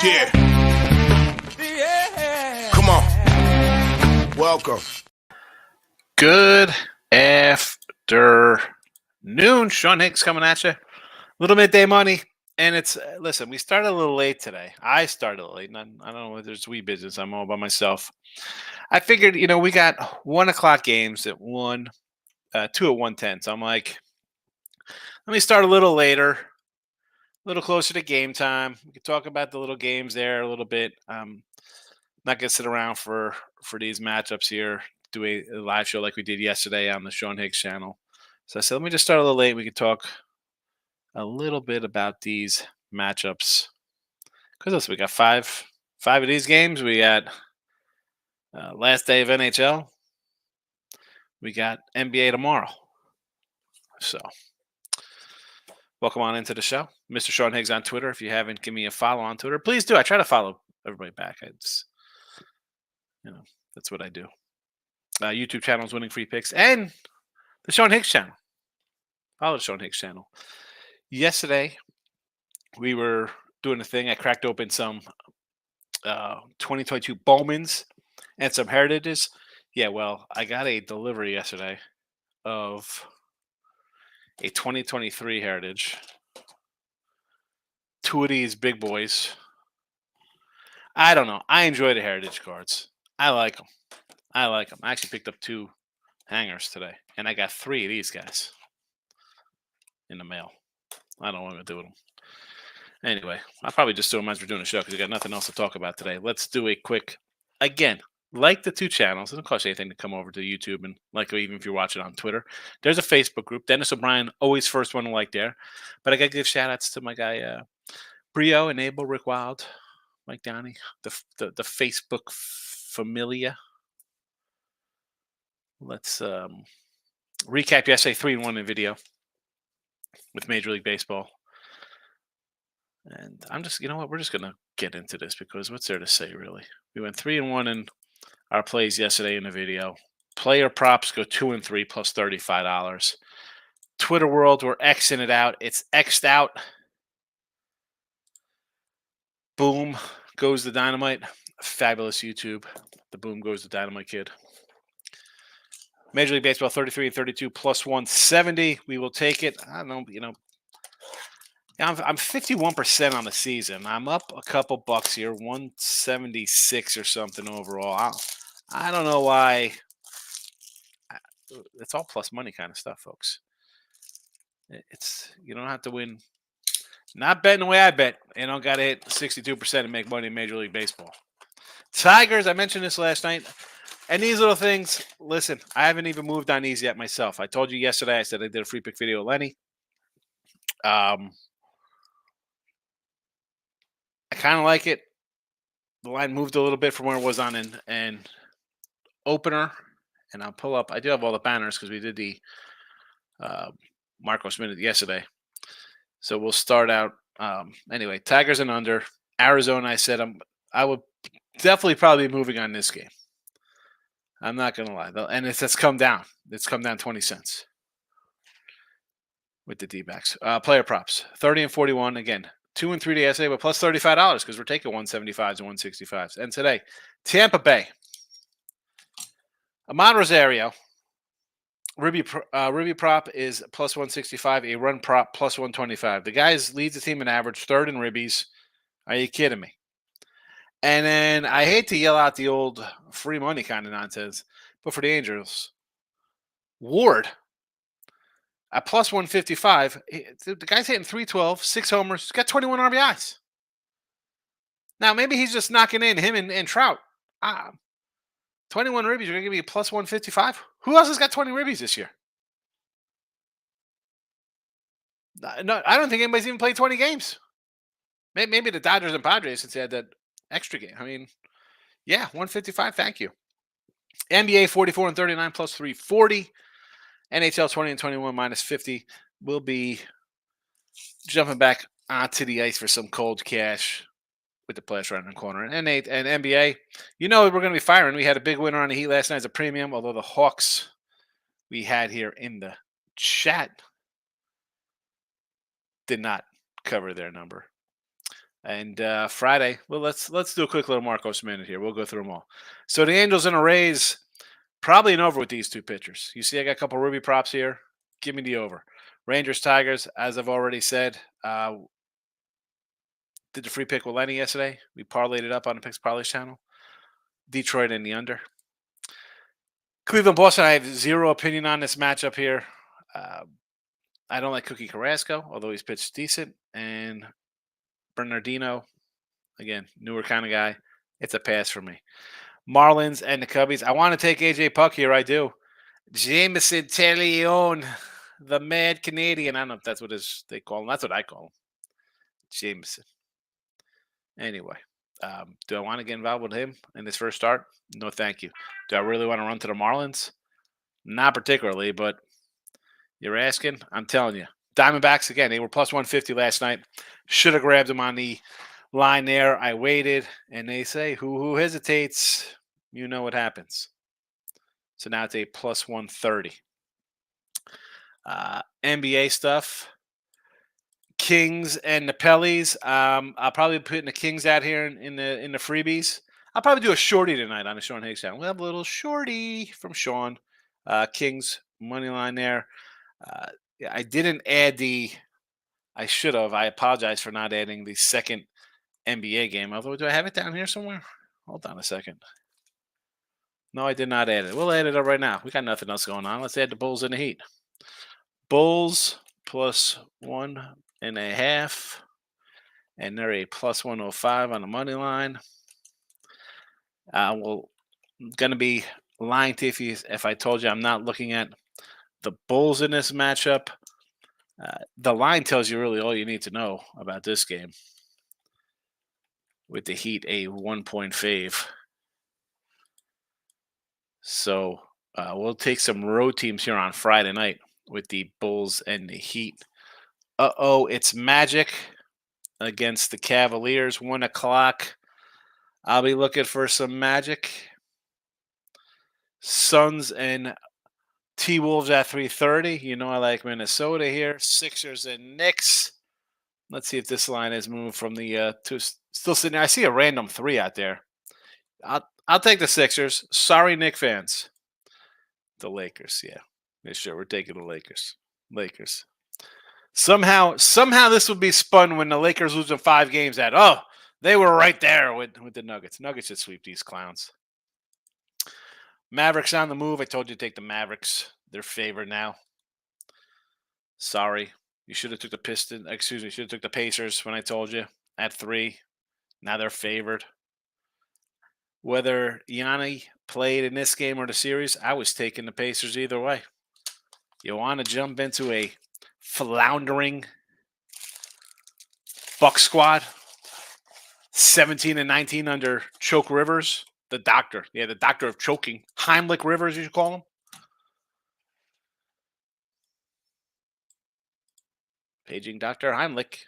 Yeah. Come on. Welcome. Good afternoon. Sean Hicks coming at you. Little midday money. And it's, listen, we started a little late today. I started a little late. I don't know whether it's wee business. I'm all by myself. I figured, we got 1 o'clock games at 1, 2 at 1:10. So I'm like, let me start a little later, a little closer to game time. We can talk about the little games there a little bit. Not going to sit around for these matchups here, do a live show like we did yesterday on the Sean Hicks channel. So I said, let me just start a little late. We could talk a little bit about these matchups. Because listen, we got five of these games. We got last day of NHL. We got NBA tomorrow. So welcome on into the show. Mr. Sean Higgs on Twitter. If you haven't, give me a follow on Twitter. Please do. I try to follow everybody back. It's, that's what I do. YouTube channel is Winning Free Picks. And the Sean Hicks channel. Follow the Sean Hicks channel. Yesterday, we were doing a thing. I cracked open some 2022 Bowmans and some Heritages. Yeah, well, I got a delivery yesterday of a 2023 Heritage. 2 of these big boys. I don't know. I enjoy the Heritage cards. I like them. I actually picked up 2 hangers today, and I got 3 of these guys in the mail. I don't know what I'm going to do with them. Anyway, I'll probably just do them as we're doing the show because we got nothing else to talk about today. Let's do a quick, again, like the 2 channels. It doesn't cost you anything to come over to YouTube and like, even if you're watching on Twitter. There's a Facebook group. Dennis O'Brien, always first one to like there. But I got to give shout outs to my guy, Brio and Abel, Rick Wild, Mike Downey, the Facebook familia. Let's recap yesterday 3-1 in video with Major League Baseball. And I'm just, we're just going to get into this because what's there to say, really? We went 3-1 in our plays yesterday in the video. Player props go 2-3 plus $35. Twitter world, we're Xing it out. It's X'd out. Boom goes the dynamite. Fabulous YouTube. The boom goes the dynamite kid. Major League Baseball 33-32 plus 170. We will take it. I don't know, I'm 51% on the season. I'm up a couple bucks here, 176 or something overall. I don't know why. It's all plus money kind of stuff, folks. You don't have to win. Not betting the way I bet. You don't got to hit 62% and make money in Major League Baseball. Tigers, I mentioned this last night. And these little things, listen, I haven't even moved on these yet myself. I told you yesterday, I said I did a free pick video with Lenny. I kind of like it. The line moved a little bit from where it was on an opener. And I'll pull up. I do have all the banners because we did the Marcos Minute yesterday. So we'll start out. Anyway, Tigers and under. Arizona, I said I would definitely probably be moving on this game. I'm not going to lie. And it's come down. It's come down 20 cents with the D-backs. Player props, 30 and 41. Again, 2 and 3 to SA, but plus $35 because we're taking 175s and 165s. And today, Tampa Bay. Amon Rosario. Ruby prop is plus 165. A run prop plus 125. The guy leads the team in average, 3rd in ribbies. Are you kidding me? And then I hate to yell out the old free money kind of nonsense, but for the Angels, Ward at plus 155. The guy's hitting 312, 6 homers, he's got 21 RBIs. Now, maybe he's just knocking in him and Trout. 21 ribbies, you're going to give me a plus 155? Who else has got 20 ribbies this year? No, I don't think anybody's even played 20 games. Maybe the Dodgers and Padres since they had that extra game. I mean, yeah, 155. Thank you. NBA 44 and 39 plus 340. NHL 20 and 21 minus 50. We'll be jumping back onto the ice for some cold cash with the players right in the corner. And NBA, we're going to be firing. We had a big winner on the Heat last night as a premium, although the Hawks we had here in the chat did not cover their number. And Friday, well, let's do a quick little Marcos minute here. We'll go through them all. So the Angels and the Rays, probably an over with these two pitchers. You see, I got a couple Ruby props here. Give me the over. Rangers Tigers, as I've already said, did the free pick with Lenny yesterday. We parlayed it up on the Picks Parlays channel. Detroit in the under. Cleveland Boston, I have zero opinion on this matchup here. I don't like Cookie Carrasco, although he's pitched decent. And Bernardino, again, newer kind of guy. It's a pass for me. Marlins and the Cubbies. I want to take AJ Puck here. I do. Jameson Taillon, the Mad Canadian. I don't know if that's what they call him. That's what I call him. Jameson. Anyway, do I want to get involved with him in his first start? No, thank you. Do I really want to run to the Marlins? Not particularly, but you're asking. I'm telling you. Diamondbacks, again, they were plus 150 last night. Should have grabbed them on the line there. I waited, and they say, who hesitates, you know what happens. So now it's a plus 130. NBA stuff. Kings and the Pellies. I'll probably be putting the Kings out here in the freebies. I'll probably do a shorty tonight on the Sean Higgs channel. We'll have a little shorty from Sean. Kings money line there. I didn't add I should have. I apologize for not adding the second NBA game. Although, do I have it down here somewhere? Hold on a second. No, I did not add it. We'll add it up right now. We got nothing else going on. Let's add the Bulls and the Heat. Bulls plus 1.5. And they're a plus 105 on the money line. I'm going to be lying to you if I told you I'm not looking at the Bulls in this matchup. The line tells you really all you need to know about this game. With the Heat, a 1-point fave. So we'll take some road teams here on Friday night with the Bulls and the Heat. It's Magic against the Cavaliers, 1 o'clock. I'll be looking for some Magic. Suns and T-Wolves at 3:30. You know I like Minnesota here. Sixers and Knicks. Let's see if this line has moved from the two. Still sitting there. I see a random 3 out there. I'll take the Sixers. Sorry, Knicks fans. The Lakers, yeah. Sure, we're taking the Lakers. Somehow this will be spun when the Lakers lose in 5 games they were right there with the Nuggets. Nuggets should sweep these clowns. Mavericks on the move. I told you to take the Mavericks. They're favored now. Sorry. You should have took the should have took the Pacers when I told you at 3. Now they're favored. Whether Yanni played in this game or the series, I was taking the Pacers either way. You want to jump into a floundering Buck squad? 17-19 under Choke Rivers. The doctor. Yeah, the doctor of choking. Heimlich Rivers, you should call him. Paging Dr. Heimlich.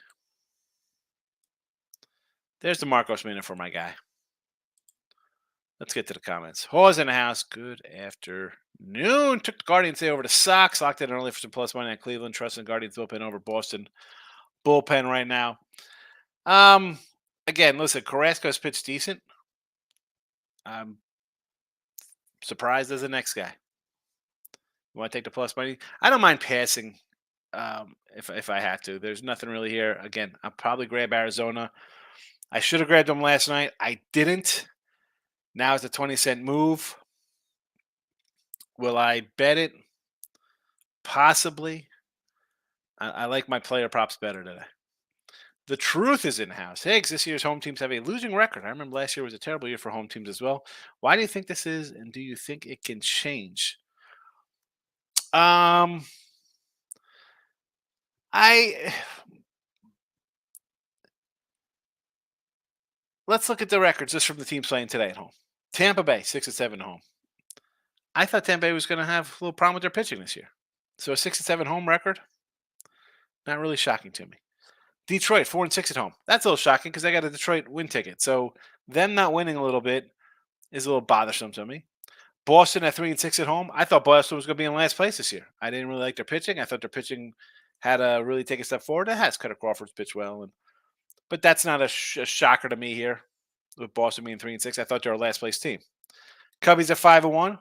There's the Marcos minute for my guy. Let's get to the comments. Hawes in the house. Good afternoon. Took the Guardians over the Sox. Locked in early for some plus money on Cleveland. Trusting Guardians bullpen over Boston bullpen right now. Again, listen, Carrasco's pitched decent. I'm surprised as the next guy. You want to take the plus money? I don't mind passing if I have to. There's nothing really here. Again, I'll probably grab Arizona. I should have grabbed them last night. I didn't. Now it's a 20-cent move. Will I bet it? Possibly. I like my player props better today. The truth is in-house. Higgs, this year's home teams have a losing record. I remember last year was a terrible year for home teams as well. Why do you think this is, and do you think it can change? Let's look at the records just from the teams playing today at home. Tampa Bay, 6-7 home. I thought Tampa Bay was going to have a little problem with their pitching this year. So a 6-7 home record, not really shocking to me. Detroit, 4-6 at home. That's a little shocking because I got a Detroit win ticket. So them not winning a little bit is a little bothersome to me. Boston at 3-6 at home. I thought Boston was going to be in last place this year. I didn't really like their pitching. I thought their pitching had to really take a step forward. It has. Cutter Crawford's pitched well, but that's not a shocker to me here. With Boston being 3-6, I thought they were a last place team. Cubbies at 5-1.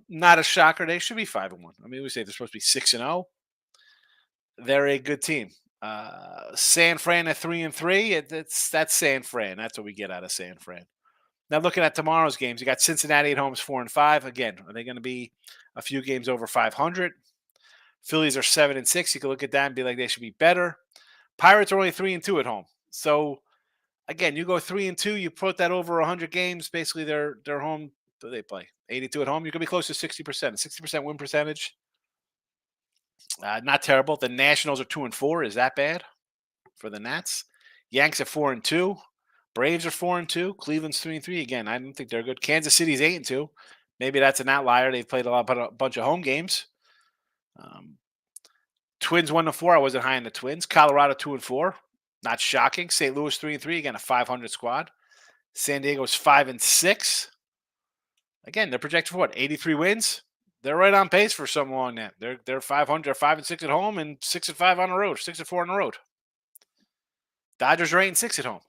Not a shocker. They should be 5-1. I mean, we say they're supposed to be 6-0. They're a good team. San Fran at 3-3. That's San Fran. That's what we get out of San Fran. Now, looking at tomorrow's games, you got Cincinnati at home is 4-5. Again, are they going to be a few games over 500? Phillies are 7-6. You can look at that and be like, they should be better. Pirates are only 3-2 at home. So, again, you go 3-2, you put that over 100 games. Basically, they're home. They play 82 at home. You're going to be close to 60%. 60% win percentage. Not terrible. The Nationals are 2-4. Is that bad for the Nats? Yanks at 4-2. Braves are 4-2. Cleveland's 3-3. Again, I don't think they're good. Kansas City's 8-2. Maybe that's an outlier. They've played a bunch of home games. Twins 1-4. I wasn't high on the Twins. Colorado 2-4. Not shocking. St. Louis 3-3. Again, a 500 squad. San Diego's 5-6. Again, they're projected for what? 83 wins. They're right on pace for something along that. They're 500, 5-6 at home, and 6-5 on the road. 6-4 on the road. Dodgers are 8-6 at home.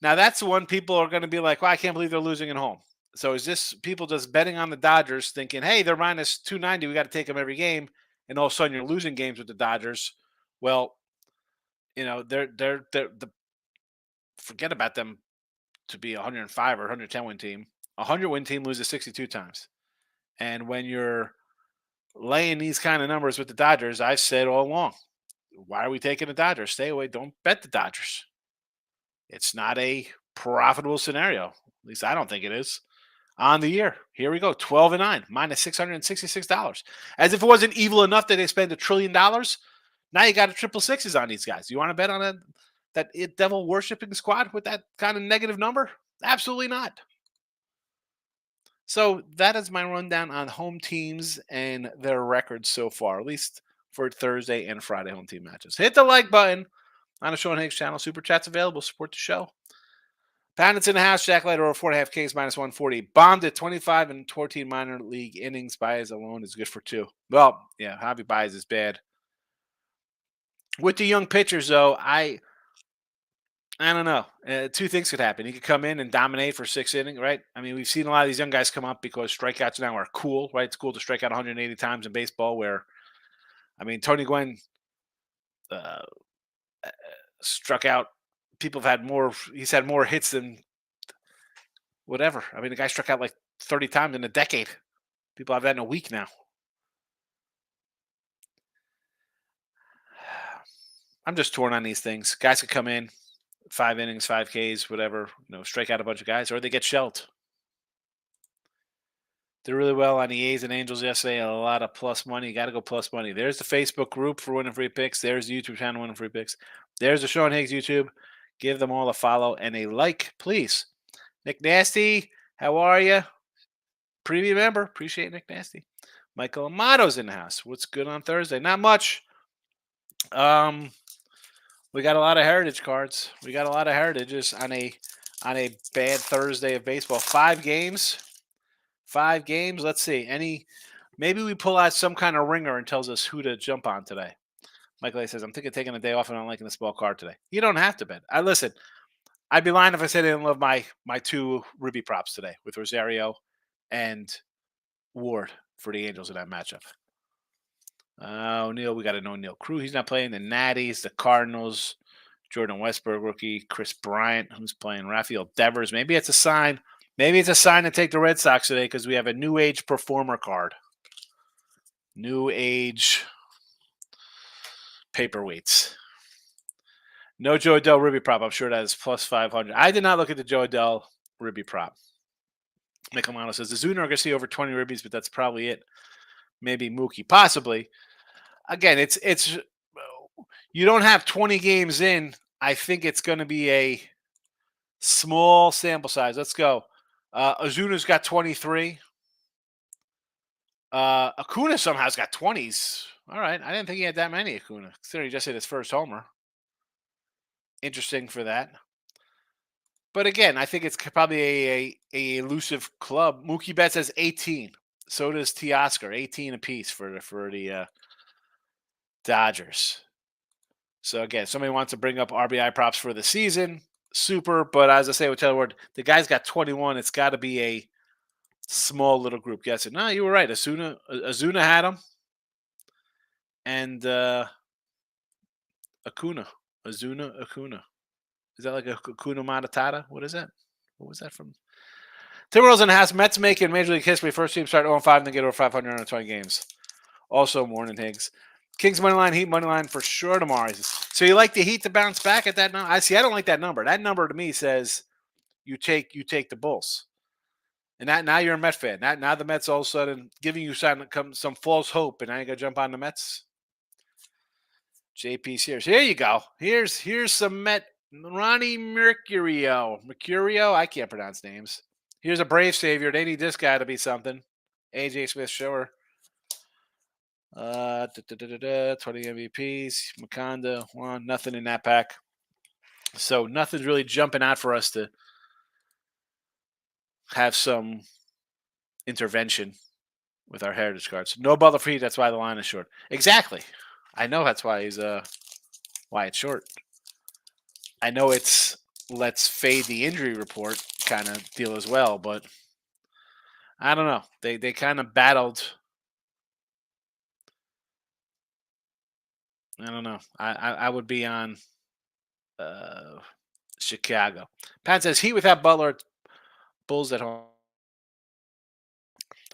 Now that's the one people are going to be like, "Well, I can't believe they're losing at home." So is this people just betting on the Dodgers, thinking, "Hey, they're minus 290. We got to take them every game," and all of a sudden you're losing games with the Dodgers? Well, they're the forget about them to be a 105 or 110 win team. A 100 win team loses 62 times. And when you're laying these kind of numbers with the Dodgers, I've said all along, why are we taking the Dodgers? Stay away. Don't bet the Dodgers. It's not a profitable scenario. At least I don't think it is. On the year, here we go, 12-9, minus $666. As if it wasn't evil enough that they spend $1 trillion. Now you got a triple sixes on these guys. You want to bet on that devil worshipping squad with that kind of negative number? Absolutely not. So that is my rundown on home teams and their records so far, at least for Thursday and Friday home team matches. Hit the like button on the Sean Higgs channel. Super Chat's available. Support the show. Poundits in the house. Jack Leiter over 4.5 Ks minus 140. Bombed at 25 and 14 minor league innings. Baez alone is good for 2. Well, yeah, Javi Baez is bad. With the young pitchers, though, I don't know. 2 things could happen. He could come in and dominate for 6 innings, right? I mean, we've seen a lot of these young guys come up because strikeouts now are cool, right? It's cool to strike out 180 times in baseball where, I mean, Tony Gwynn struck out. People have had more. He's had more hits than whatever. I mean, the guy struck out like 30 times in a decade. People have that in a week now. I'm just torn on these things. Guys could come in, 5 innings, 5 Ks, whatever, strike out a bunch of guys, or they get shelled. Did really well on the A's and Angels yesterday. A lot of plus money. You got to go plus money. There's the Facebook group for Winning Free Picks. There's the YouTube channel, Winning Free Picks. There's the Sean Higgs YouTube. Give them all a follow and a like, please. Nick Nasty, how are you? Preview member. Appreciate Nick Nasty. Michael Amato's in the house. What's good on Thursday? Not much. We got a lot of heritage cards. We got a lot of heritages on a bad Thursday of baseball. 5 games. 5 games. Let's see. Maybe we pull out some kind of ringer and tells us who to jump on today. Michael A says, I'm thinking of taking a day off and I'm liking the small card today. You don't have to bet. Listen, I'd be lying if I said I didn't love my 2 Ruby props today with Rosario and Ward for the Angels in that matchup. O'Neill, we got to know Neil Crew. He's not playing. The Natties, the Cardinals, Jordan Westburg rookie, Chris Bryant, who's playing, Rafael Devers. Maybe it's a sign. Maybe it's a sign to take the Red Sox today because we have a new age performer card. New age paperweights. No Joe Adele Ruby prop. I'm sure that is plus 500. I did not look at the Joe Adele Ruby prop. Mick Amano says the Zuner are going to see over 20 Rubies, but that's probably it. Maybe Mookie, possibly. Again, it's you don't have 20 games in. I think it's going to be a small sample size. Let's go. Azuna's got 23. Acuna somehow's got 20s. All right. I didn't think he had that many, Acuna, considering he just hit his first homer. Interesting for that. But again, I think it's probably a elusive club. Mookie Betts has 18. So does Teoscar, 18 apiece for the Dodgers. So again, somebody wants to bring up RBI props for the season. Super, but as I say with Taylor Ward, the guy's got 21. It's got to be a small little group. Yes, no, you were right. Azuna had him, and Acuna, Acuna. Is that like a Acuna Matata? What is that? What was that from? Timberwolves in the house. Mets making Major League history. First team start 0-5 and then get over 500 in 20 games. Also, Morning Higgs. Kings money line, Heat money line for sure tomorrow. So you like the Heat to bounce back at that number? I see. I don't like that number. That number to me says you take the Bulls. And that now you're a Met fan. Now the Mets all of a sudden giving you some false hope, and now you got to jump on the Mets. JP's here. So here you go. Here's some Met Ronnie Mercurio. I can't pronounce names. Here's a Brave savior. They need this guy to be something. AJ Smith, sure. 20 MVPs. Makonda, one, nothing in that pack. So nothing's really jumping out for us to have some intervention with our heritage cards. No Butler free. That's why the line is short. Exactly. I know that's why why it's short. I know it's let's fade the injury report kind of deal as well, but I don't know. They kind of battled. I don't know. I would be on Chicago. Pat says Heat without Butler. Bulls at home.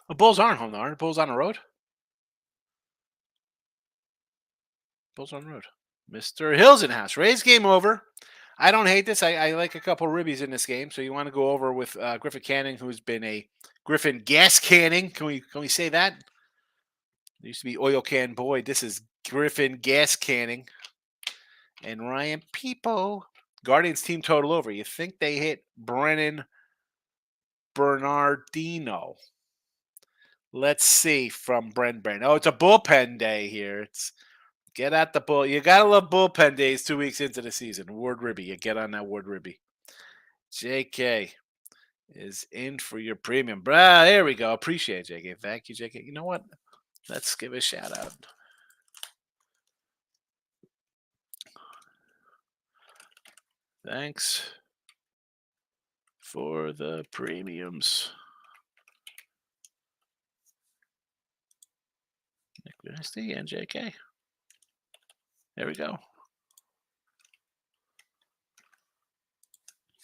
The Bulls aren't home though, aren't the Bulls on the road? Bulls on the road. Mr. Hills in house. Rays game over. I don't hate this. I like a couple ribbies in this game. So you want to go over with Griffin Canning, who's been a Griffin gas canning. Can we say that? There used to be oil can boy. This is Griffin gas canning. And Ryan Peepo. Guardians team total over. You think they hit Brennan Bernardino? Let's see from Bren. Oh, it's a bullpen day here. It's get at the bull. You gotta love bullpen days 2 weeks into the season. Ward Ribby. You get on that Ward Ribby. JK is in for your premium. There we go. Appreciate it, JK. Thank you, JK. You know what? Let's give a shout out. Thanks for the premiums. Nick Dynasty and JK. There we go.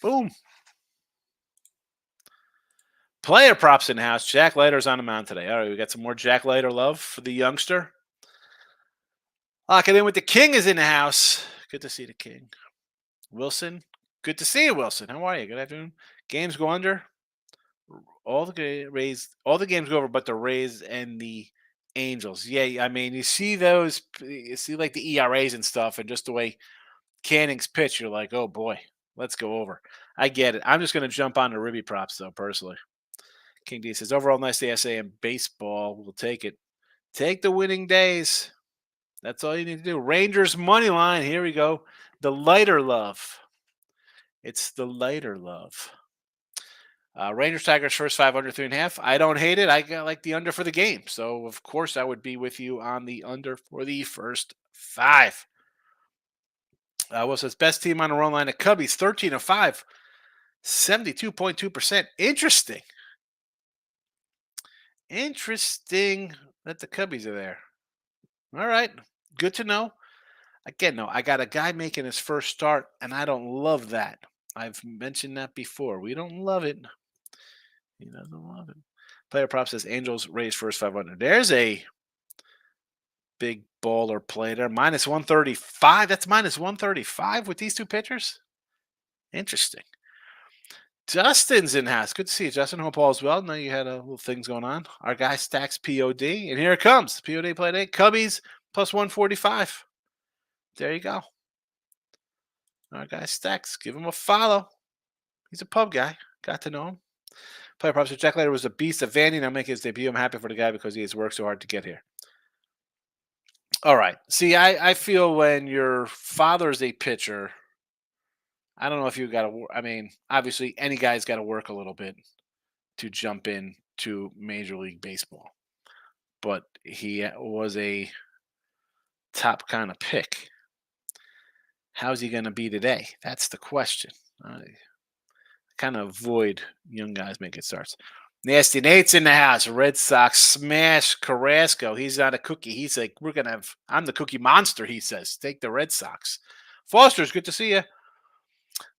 Boom. Player props in the house. Jack Leiter's on the mound today. All right, we got some more Jack Leiter love for the youngster. Locking in with the King is in the house. Good to see the King. Wilson, good to see you, Wilson. How are you? Good afternoon. Games go under. All the games go over, but the Rays and the Angels. Yeah, I mean, you see those, you see like the ERAs and stuff, and just the way Canning's pitch, you're like, oh boy, let's go over. I get it. I'm just going to jump on the Ribby props though, personally. King D says, overall nice day, SA in baseball. We'll take it. Take the winning days. That's all you need to do. Rangers money line. Here we go. The lighter love. It's the lighter love. Rangers Tigers first 500, 3.5. I don't hate it. I like the under for the game. So, of course, I would be with you on the under for the first 5. What's his best team on the run line? The Cubbies, 13-5, 72.2%. Interesting. Interesting that the Cubbies are there. All right. Good to know. Again, no, I got a guy making his first start, and I don't love that. I've mentioned that before. We don't love it. He doesn't love it. Player prop says Angels raise first 500. There's a big baller play there. Minus 135. That's minus 135 with these two pitchers. Interesting. Justin's in house. Good to see you, Justin. Hope all is well. Know you had a little things going on. Our guy stacks POD, and here it comes. POD play day. Cubbies plus 145. There you go. Our guy stacks. Give him a follow. He's a pub guy. Got to know him. Player props. Jack Leiter was a beast of Vandy. Now making his debut. I'm happy for the guy because he has worked so hard to get here. All right. See, I feel when your father's a pitcher, I don't know if you got to. I mean, obviously, any guy's got to work a little bit to jump in to Major League Baseball. But he was a top kind of pick. How's he going to be today? That's the question. I kind of avoid young guys making starts. Nasty Nate's in the house. Red Sox smash Carrasco. He's not a cookie. He's like, we're going to have, I'm the cookie monster, he says. Take the Red Sox. Foster's good to see you.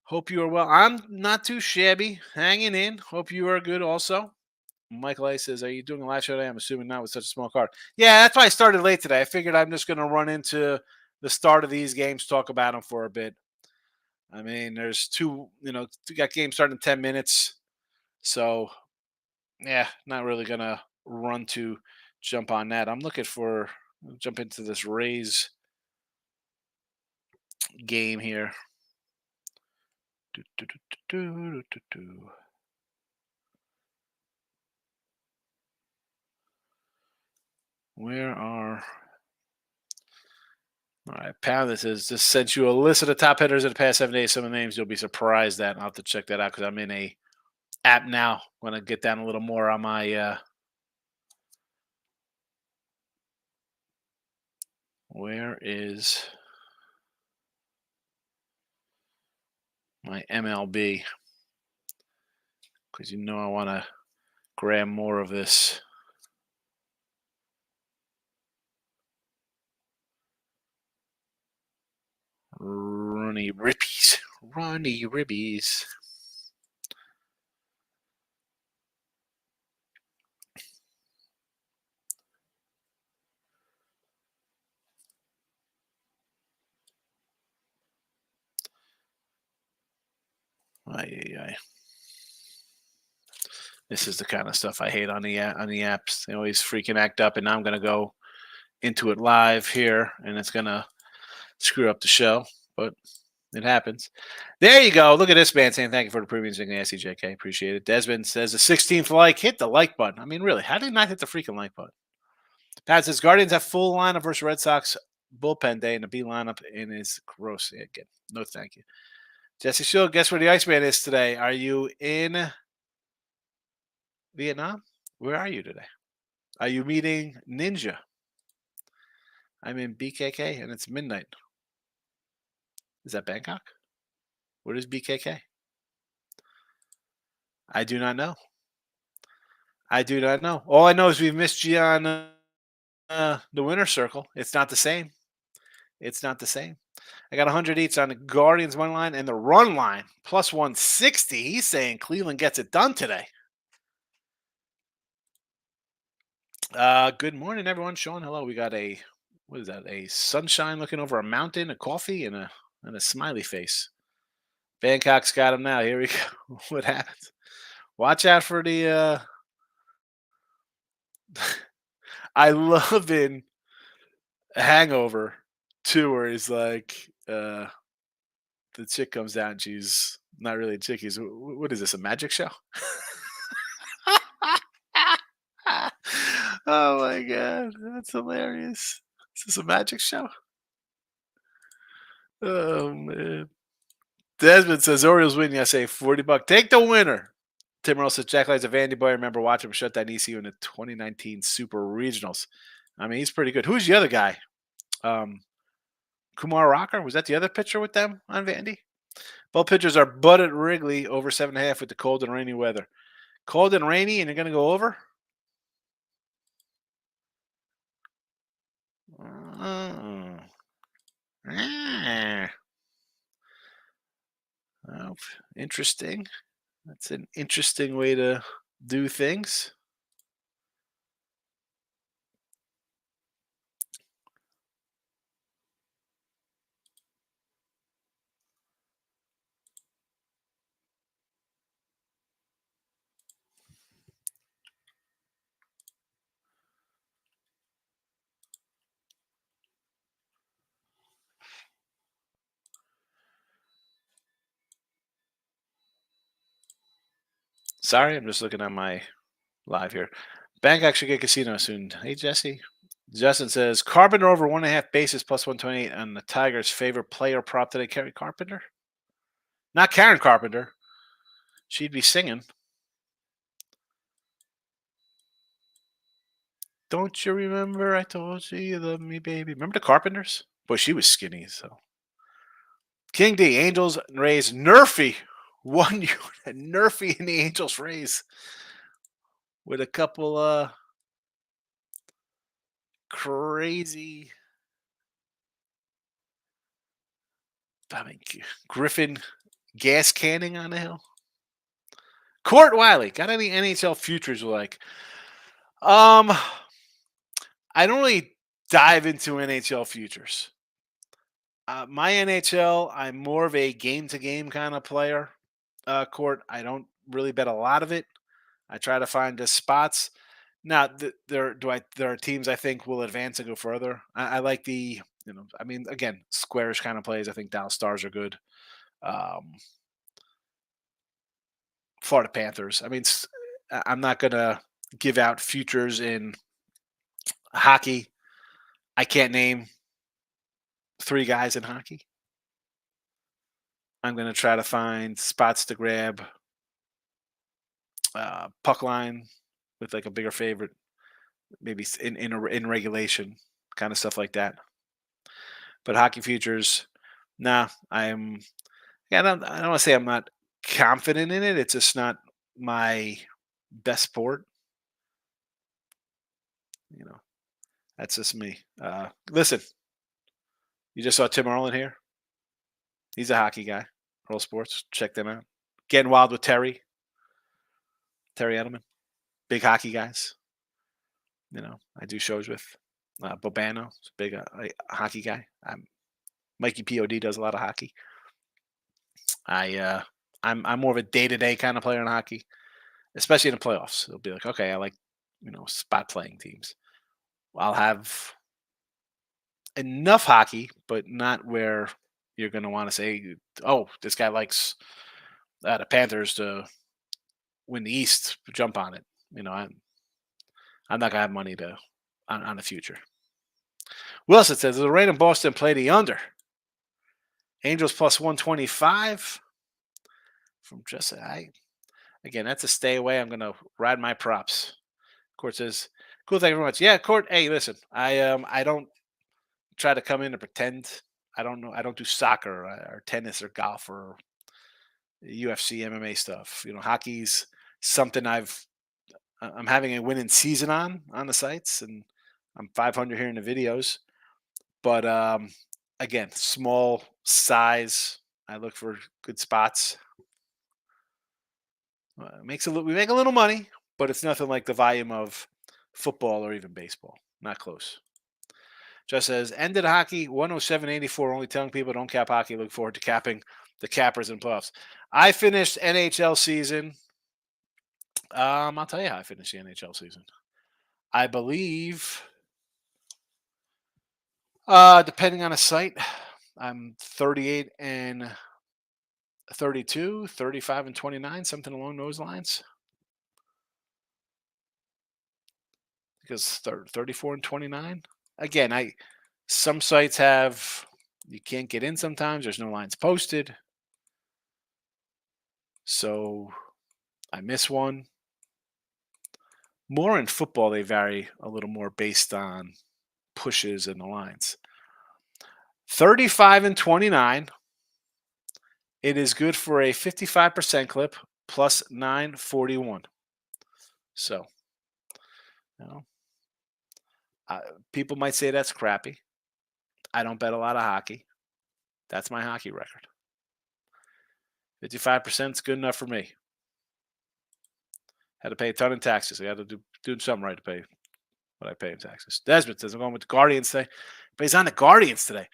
Hope you are well. I'm not too shabby. Hanging in. Hope you are good also. Michael A says, are you doing a live show today? I'm assuming not with such a small card. Yeah, that's why I started late today. I figured I'm just going to run into the start of these games, talk about them for a bit. I mean, there's two, you got games starting in 10 minutes. So, yeah, not really going to run to jump on that. I'm looking for, jump into this Rays game here. Where are... All right, Pound, this is just sent you a list of the top hitters of the past 7 days. Some of the names you'll be surprised at. I'll have to check that out because I'm in a app now. I'm going to get down a little more on my where is my MLB? Because I want to grab more of this. Runny Rippies. Runny Ribbies. Aye. This is the kind of stuff I hate on the apps. They always freaking act up, and now I'm going to go into it live here, and it's going to screw up the show, but it happens. There you go. Look at this man saying thank you for the premium signal, SCJK. Appreciate it. Desmond says the 16th like. Hit the like button. I mean, really, how did he not hit the freaking like button? Pat says Guardians have full lineup versus Red Sox bullpen day, and the B lineup in is gross. Yeah, again, no thank you. Jesse Shill, guess where the Iceman is today? Are you in Vietnam? Where are you today? Are you meeting Ninja? I'm in BKK, and it's midnight. Is that Bangkok? What is BKK? I do not know. All I know is we've missed you on the winner's circle. It's not the same. I got 100 each on the Guardians money line and the run line plus 160. He's saying Cleveland gets it done today. Good morning, everyone. Sean, hello. We got a sunshine looking over a mountain, a coffee, and a smiley face. Bangkok's got him now. Here we go. What happens? Watch out for the. I love in Hangover too, where he's like, the chick comes out and she's not really a chick. He's, what is this, a magic show? Oh my god, that's hilarious. Is this a magic show? Oh man. Desmond says Orioles win. I say $40. Take the winner. Tim Earl says Jack Light's a Vandy boy. I remember watching him shut down ECU in the 2019 Super Regionals. I mean, he's pretty good. Who's the other guy? Kumar Rocker? Was that the other pitcher with them on Vandy? Both pitchers are butted at Wrigley over 7.5 with the cold and rainy weather. Cold and rainy, and you're going to go over? Oh, interesting. That's an interesting way to do things. Sorry, I'm just looking at my live here. Bangkok should get casino soon. Hey, Jesse. Justin says Carpenter over 1.5 bases plus 128 on the Tigers' favorite player prop today. Carrie Carpenter? Not Karen Carpenter. She'd be singing. Don't you remember I told you you love me, baby? Remember the Carpenters? Boy, she was skinny. So King D, Angels, Rays, Nerfy. One you Nerfy in the Angels Rays with a couple crazy I mean Griffin gas canning on the hill. Court Wiley, got any NHL futures you like? Um I don't really dive into NHL futures. My NHL, I'm more of a game to game kind of player. Court, I don't really bet a lot of it. I try to find the spots. Now, there are teams I think will advance and go further. I like I mean, again, squarish kind of plays. I think Dallas Stars are good. Um, Florida Panthers. I mean, I'm not gonna give out futures in hockey. I can't name three guys in hockey. I'm gonna try to find spots to grab puck line with like a bigger favorite, maybe in regulation, kind of stuff like that. But hockey futures, nah, I'm yeah, I don't want to say I'm not confident in it. It's just not my best sport. You know, that's just me. Listen, you just saw Tim Arlen here. He's a hockey guy. Roll Sports, check them out. Getting Wild with Terry Edelman, big hockey guys. I do shows with Bobano, big hockey guy. Mikey Pod does a lot of hockey. I'm more of a day to day kind of player in hockey, especially in the playoffs. It'll be like, okay, I like spot playing teams. I'll have enough hockey, but not where you're going to want to say, oh, this guy likes the Panthers to win the East. Jump on it. I'm not gonna have money to on the future. Wilson says the Rain in Boston play the under. Angels plus 125 from just again, that's a stay away. I'm gonna ride my props. Court says, cool, thank you very much. Yeah, Court, hey, listen, I don't try to come in and pretend. I don't know, I don't do soccer or tennis or golf or UFC MMA stuff. Hockey's something I'm having a winning season on the sites, and I'm 500 here in the videos. But again, small size. I look for good spots. We make a little money, but it's nothing like the volume of football or even baseball. Not close. Just says ended hockey 107.84. Only telling people don't cap hockey. Look forward to capping the cappers and playoffs. I finished NHL season. I'll tell you how I finished the NHL season. I believe, depending on a site, I'm 38 and 32, 35 and 29, something along those lines. Because 34 and 29. Again, some sites have you can't get in sometimes. There's no lines posted. So I miss one. More in football, they vary a little more based on pushes and the lines. 35 and 29. It is good for a 55% clip plus 941. So, people might say that's crappy. I don't bet a lot of hockey. That's my hockey record. 55% is good enough for me. Had to pay a ton in taxes. I got to do something right to pay what I pay in taxes. Desmond says I'm going with the Guardians today. But he's on the Guardians today.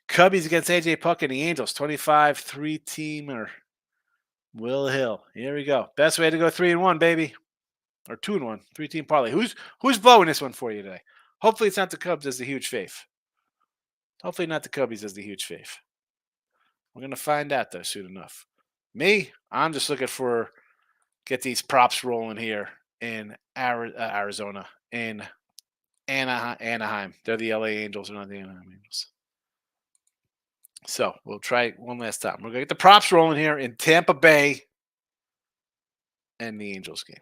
Cubbies against AJ Puck and the Angels. 25, 3-teamer. Will Hill. Here we go. Best way to go 3-1, baby. Or 2-1. 3-team parlay. Who's blowing this one for you today? Hopefully it's not the Cubs as the huge faith. Hopefully not the Cubbies as the huge faith. We're going to find out, though, soon enough. Me, I'm just looking for get these props rolling here in Arizona, in Anaheim. They're the LA Angels, they're not the Anaheim Angels. So we'll try it one last time. We're going to get the props rolling here in Tampa Bay and the Angels game.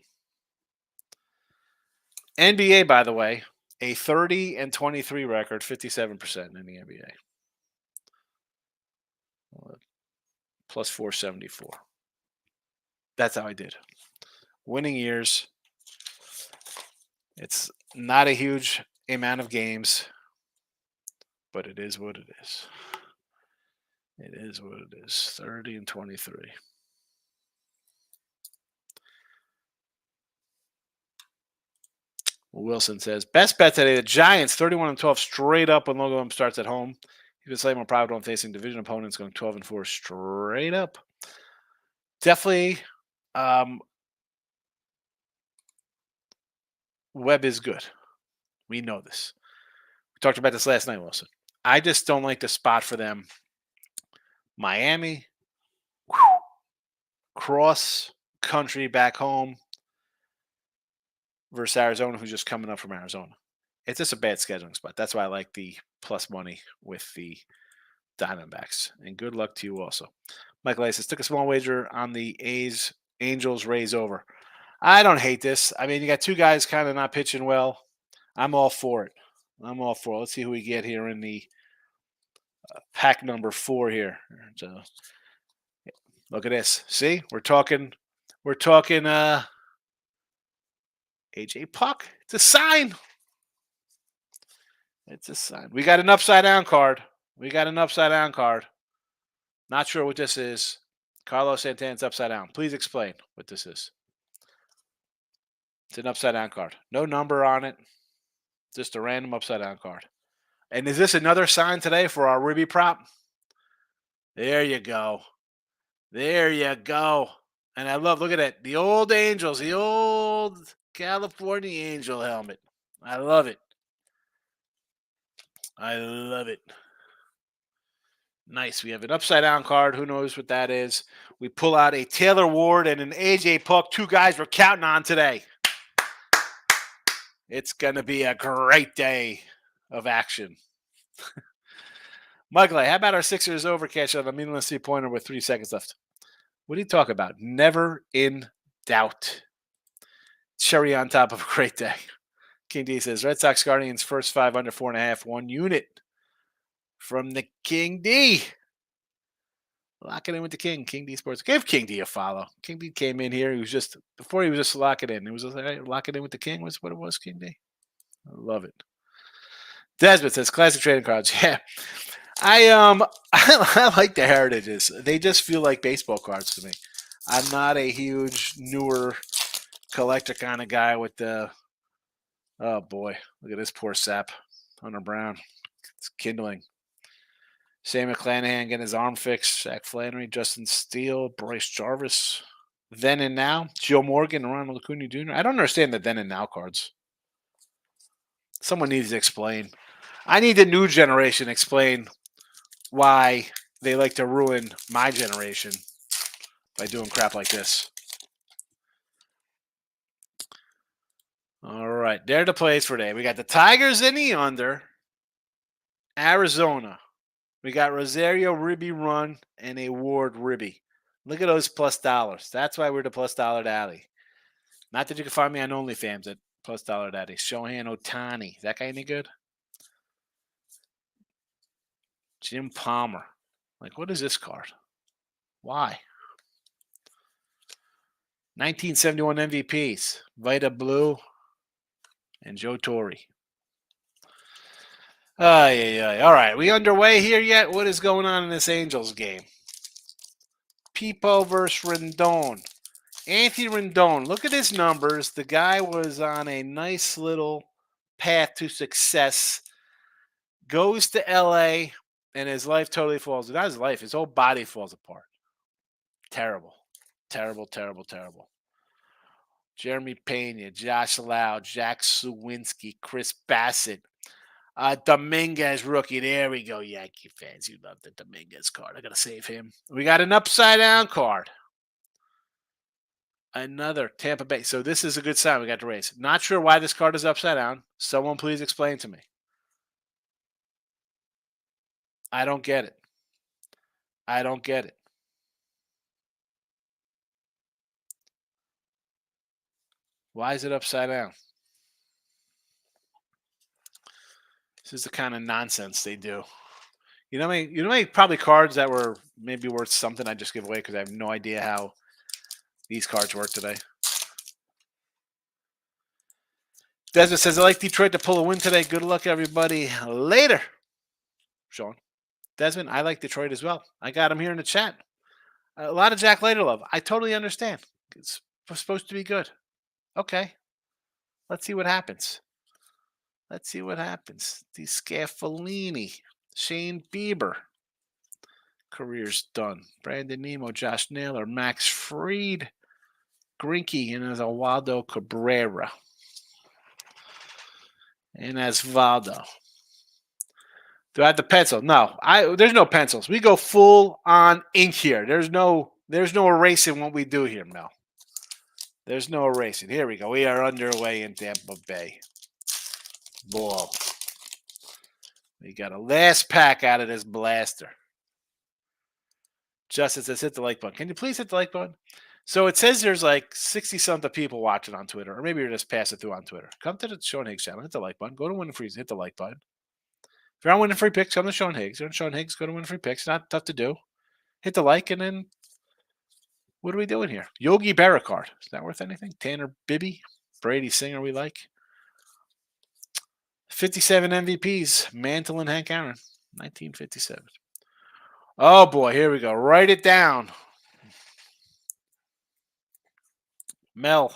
NBA, by the way, a 30-23 record, 57% in the NBA. Plus 474. That's how I did. Winning years. It's not a huge amount of games, but it is what it is. It is what it is. 30-23. Wilson says, best bet today, the Giants 31-12 straight up when logo starts at home. He was slightly more private when facing division opponents, going 12-4 straight up. Definitely, Webb is good. We know this. We talked about this last night, Wilson. I just don't like the spot for them. Miami, cross country back home versus Arizona, who's just coming up from Arizona. It's just a bad scheduling spot. That's why I like the plus money with the Diamondbacks. And good luck to you also. Michael A says, took a small wager on the Angels Rays over. I don't hate this. I mean, you got two guys kind of not pitching well. I'm all for it. Let's see who we get here in the pack number 4 here. So, look at this. See, we're talking AJ Puck. It's a sign. We got an upside down card. Not sure what this is. Carlos Santana's upside down. Please explain what this is. It's an upside down card. No number on it. Just a random upside down card. And is this another sign today for our Ribby prop? There you go. And I look at it. The old Angels, the old California Angel helmet. I love it. Nice. We have an upside down card. Who knows what that is? We pull out a Taylor Ward and an AJ Puck. Two guys we're counting on today. It's going to be a great day of action. Michael, how about our Sixers overcash on a meaningless 3-pointer with 3 seconds left? What do you talk about? Never in doubt. Cherry on top of a great day. King D says, Red Sox Guardians first 5 under 4.5, 1 unit from the King D. Lock it in with the King. King D Sports. Give King D a follow. King D came in here. He was just lock it in. It was just like, lock it in with the King was what it was, King D. I love it. Desmond says, classic trading cards. Yeah. I like the heritages. They just feel like baseball cards to me. I'm not a huge newer collector kind of guy with the. Oh boy, look at this poor sap, Hunter Brown. It's kindling. Sam McClanahan getting his arm fixed. Zach Flannery, Justin Steele, Bryce Jarvis. Then and now, Joe Morgan, Ronald Acuna Jr. I don't understand the then and now cards. Someone needs to explain. I need the new generation to explain why they like to ruin my generation by doing crap like this. All right, there are the plays for today. We got the Tigers in the under. Arizona. We got Rosario Ribby run and a Ward Ribby. Look at those plus dollars. That's why we're the plus dollar daddy. Not that you can find me on OnlyFans at plus dollar daddy. Shohei Ohtani. Is that guy any good? Jim Palmer. Like, what is this card? Why? 1971 MVPs. Vita Blue and Joe Torre. All right, we underway here yet? What is going on in this Angels game? Pipo versus Rendon. Anthony Rendon, look at his numbers. The guy was on a nice little path to success. Goes to LA, and his life totally falls. Not his life, his whole body falls apart. Terrible. Jeremy Pena, Josh Lau, Jack Suwinski, Chris Bassett. Dominguez rookie. There we go, Yankee fans. You love the Dominguez card. I got to save him. We got an upside down card. Another Tampa Bay. So this is a good sign. We got the Rays. Not sure why this card is upside down. Someone please explain to me. I don't get it. Why is it upside down? This is the kind of nonsense they do. You know, probably cards that were maybe worth something I just give away because I have no idea how these cards work today. Desmond says, I like Detroit to pull a win today. Good luck, everybody. Later. Sean. Desmond, I like Detroit as well. I got him here in the chat. A lot of Jack Later love. I totally understand. It's supposed to be good. Okay. Let's see what happens. Let's see what happens. Di Scaffalini. Shane Bieber. Career's done. Brandon Nemo, Josh Naylor, Max Fried, Grinky, and as Waldo Cabrera. And as Valdo. Do I have the pencil? No. There's no pencils. We go full on ink here. There's no erasing what we do here, Mel. There's no erasing. Here we go. We are underway in Tampa Bay. Whoa. We got a last pack out of this blaster. Justin says, hit the like button. Can you please hit the like button? So it says there's like 60-something people watching on Twitter, or maybe you're just passing through on Twitter. Come to the Sean Higgs channel, hit the like button. Go to Winning Freeze, hit the like button. If you're on Winning Free Picks, come to Sean Higgs. You're on Sean Higgs, go to Winning Free Picks. Not tough to do. Hit the like, and then what are we doing here? Yogi Berra card. Is that worth anything? Tanner Bibby, Brady Singer we like. 57 MVPs, Mantle and Hank Aaron, 1957. Oh, boy, here we go. Write it down. Mel,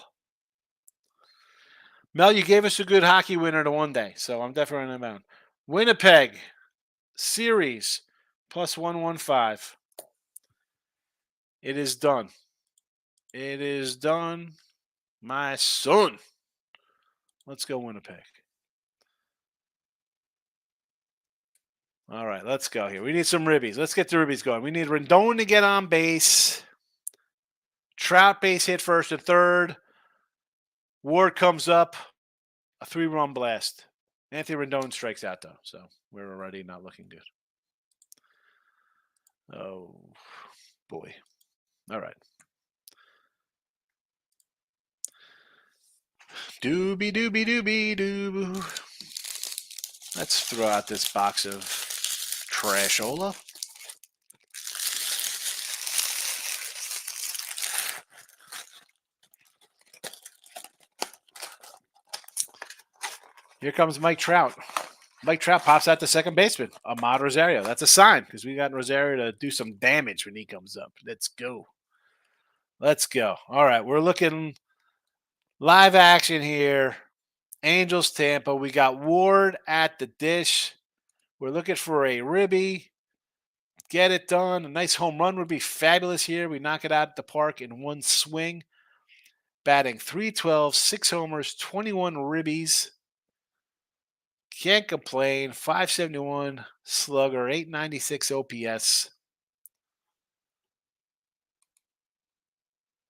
you gave us a good hockey winner to one day, so I'm definitely running down. Winnipeg, series, plus 115. It is done. It is done, my son. Let's go Winnipeg. All right, let's go here. We need some ribbies. Let's get the ribbies going. We need Rendon to get on base. Trout base hit first and third. Ward comes up. A 3-run blast. Anthony Rendon strikes out, though, so we're already not looking good. Oh, boy. All right. Doobie doobie doobie doo. Let's throw out this box of trashola. Here comes Mike Trout. Mike Trout pops out the second baseman, Ahmad Rosario. That's a sign because we got Rosario to do some damage when he comes up. Let's go. Let's go. All right, we're looking live action here. Angels, Tampa. We got Ward at the dish. We're looking for a ribby. Get it done. A nice home run would be fabulous here. We knock it out at the park in one swing. Batting .312, 6 homers, 21 ribbies. Can't complain. .571 slugger, .896 OPS.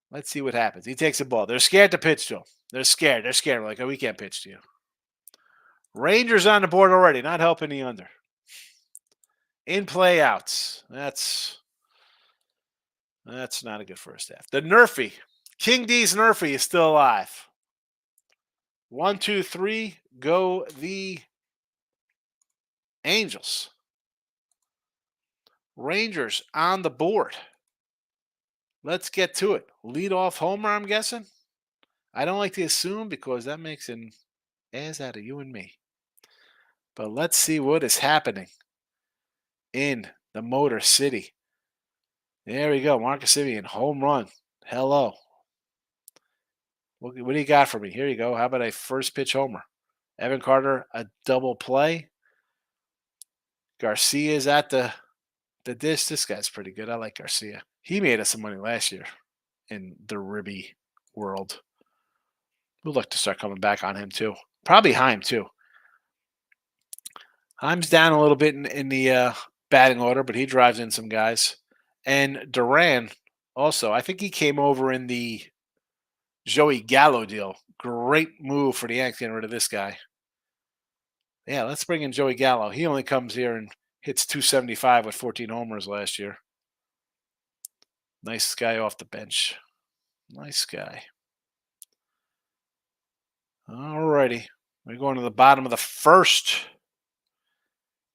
Let's see what happens. He takes the ball. They're scared to pitch to him. They're scared. They're like, oh, we can't pitch to you. Rangers on the board already. Not helping the under. In play outs. That's not a good first half. The Nerfy. King D's Nerfy is still alive. 1, 2, 3. Go the Angels. Rangers on the board. Let's get to it. Leadoff homer, I'm guessing. I don't like to assume because that makes an ass out of you and me. But let's see what is happening in the Motor City. There we go. Marcus Semien, home run. Hello. What do you got for me? Here you go. How about a first pitch homer? Evan Carter, a double play. Garcia's at the dish. This guy's pretty good. I like Garcia. He made us some money last year in the ribby world. We'll look to start coming back on him too. Probably Heim too. Heim's down a little bit in the batting order, but he drives in some guys. And Duran also, I think he came over in the Joey Gallo deal. Great move for the Yankees getting rid of this guy. Yeah, let's bring in Joey Gallo. He only comes here and hits .275 with 14 homers last year. Nice guy off the bench. Nice guy. All righty. We're going to the bottom of the first.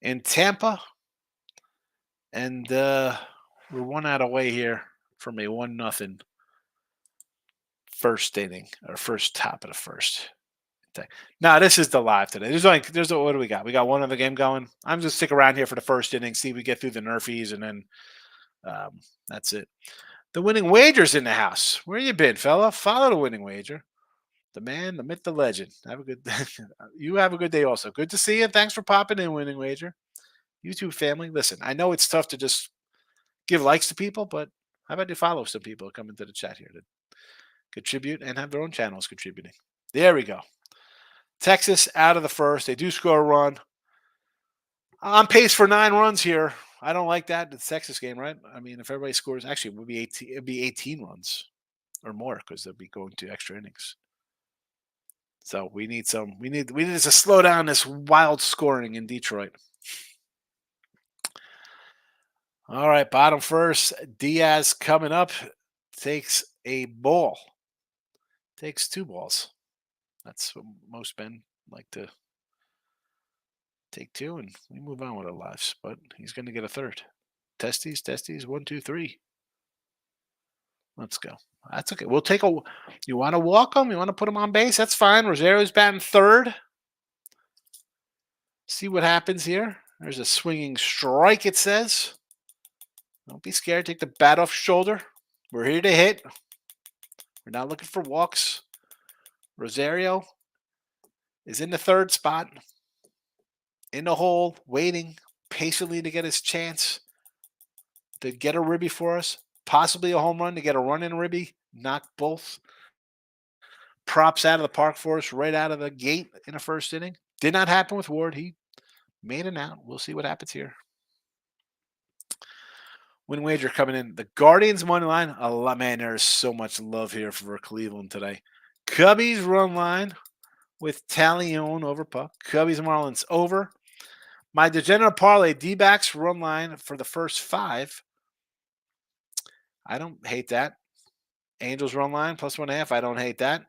in Tampa. And we're 1 out away here from a 1-0 first inning, or first top of the first. No, this is the live today. What do we got? We got one other game going. I'm just stick around here for the first inning, see if we get through the Nerfies, and then that's it. The winning wager's in the house. Where you been, fella? Follow the winning wager. The man, the myth, the legend. Have a good you have a good day also. Good to see you. Thanks for popping in, winning wager. YouTube family. Listen, I know it's tough to just give likes to people, but how about you follow some people who come into the chat here to contribute and have their own channels contributing? There we go. Texas out of the first. They do score a run. On pace for 9 runs here. I don't like that. It's Texas game, right? I mean, if everybody scores, actually, it would be 18. It'd be 18 runs or more because they'll be going to extra innings. So we need to slow down this wild scoring in Detroit. All right, bottom first. Diaz coming up, takes a ball. Takes 2 balls. That's what most men like to take 2, and we move on with our lives. But he's going to get a third. Testes, 1, 2, 3. Let's go. That's okay. We'll take a. You want to walk him? You want to put him on base? That's fine. Rosario's batting third. See what happens here. There's a swinging strike, it says. Don't be scared. Take the bat off shoulder. We're here to hit. We're not looking for walks. Rosario is in the third spot. In the hole, waiting patiently to get his chance to get a ribby for us. Possibly a home run to get a run in a ribby. Knock both props out of the park for us right out of the gate in the first inning. Did not happen with Ward. He made an out. We'll see what happens here. Win wager coming in. The Guardians money line. Man, there's so much love here for Cleveland today. Cubbies run line with Talion over puck. Cubbies Marlins over. My degenerate parlay D-backs run line for the first 5. I don't hate that. Angels run line plus 1.5. I don't hate that.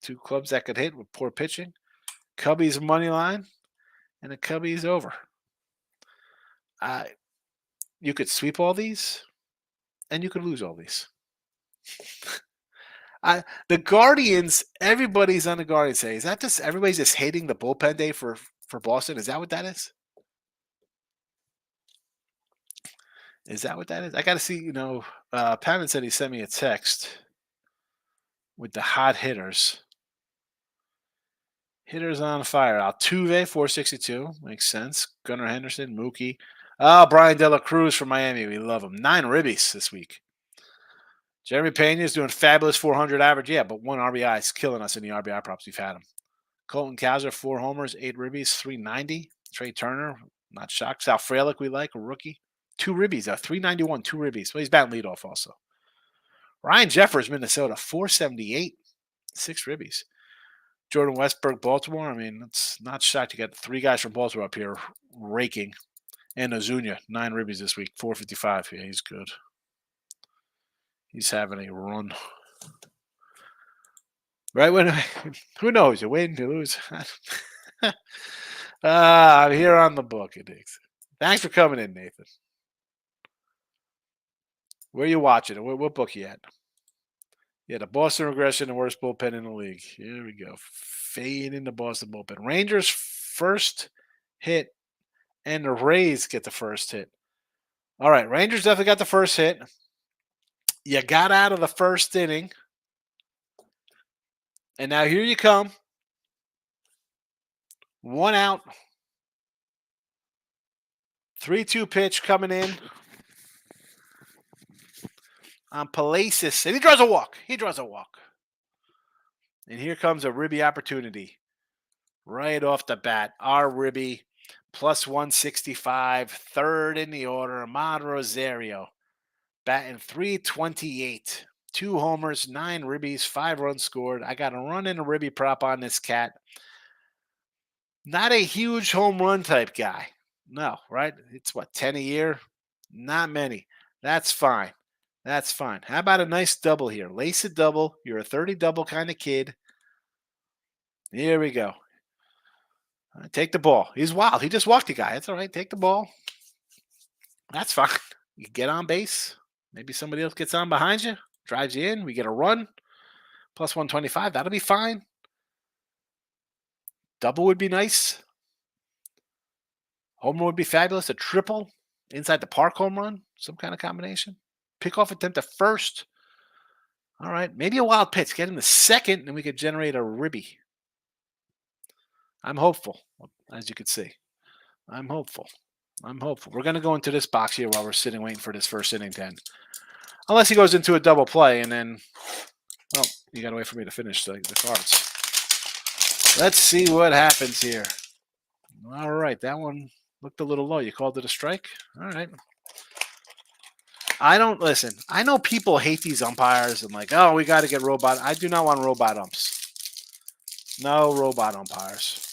2 clubs that could hit with poor pitching. Cubbies money line and the Cubbies over. You could sweep all these and you could lose all these. The Guardians, everybody's on the Guardians today. Is that just everybody's just hating the bullpen day for Boston? Is that what that is? Is that what that is? I got to see, Pavan said he sent me a text with the hot hitters. Hitters on fire. Altuve, 462. Makes sense. Gunnar Henderson, Mookie. Brian De La Cruz from Miami. We love him. 9 ribbies this week. Jeremy Pena is doing fabulous 400 average. Yeah, but 1 RBI is killing us in the RBI props. We've had him. Colton Cowser, 4 homers, 8 ribbies, 390. Trey Turner, not shocked. Sal Frelick, we like, a rookie. 2 ribbies, 391, 2 ribbies. Well, he's batting leadoff also. Ryan Jeffers, Minnesota, 478, 6 ribbies. Jordan Westberg, Baltimore. I mean, it's not shocked you got 3 guys from Baltimore up here raking. And Ozuna, 9 ribbies this week, 455. Yeah, he's good. He's having a run. Right when who knows? You win, you lose. I'm here on the book, it is. Thanks for coming in, Nathan. Where are you watching? What book you at? Yeah, the Boston regression, the worst bullpen in the league. Here we go. Fade in the Boston bullpen. Rangers first hit, and the Rays get the first hit. All right, Rangers definitely got the first hit. You got out of the first inning. And now here you come. 1 out. 3-2 pitch coming in on Palacios. And he draws a walk. And here comes a ribby opportunity. Right off the bat. Our ribby plus 165. Third in the order. Ahmad Rosario. Batting 328. 2 homers, 9 ribbies, 5 runs scored. I got a run and a ribby prop on this cat. Not a huge home run type guy. No, right? It's 10 a year? Not many. That's fine. How about a nice double here? Lace a double. You're a 30 double kind of kid. Here we go. Take the ball. He's wild. He just walked the guy. That's all right. Take the ball. That's fine. You get on base. Maybe somebody else gets on behind you, drives you in. We get a run. Plus 125. That'll be fine. Double would be nice. Home run would be fabulous. A triple inside the park home run. Some kind of combination. Pickoff attempt at first. All right. Maybe a wild pitch. Get him the second, and we could generate a ribby. I'm hopeful, as you can see. I'm hopeful. We're going to go into this box here while we're sitting waiting for this first inning to end. Unless he goes into a double play, and then, oh, you got to wait for me to finish the cards. Let's see what happens here. All right, that one looked a little low. You called it a strike? All right. I don't listen. I know people hate these umpires and like, oh, we got to get robot. I do not want robot umps. No robot umpires.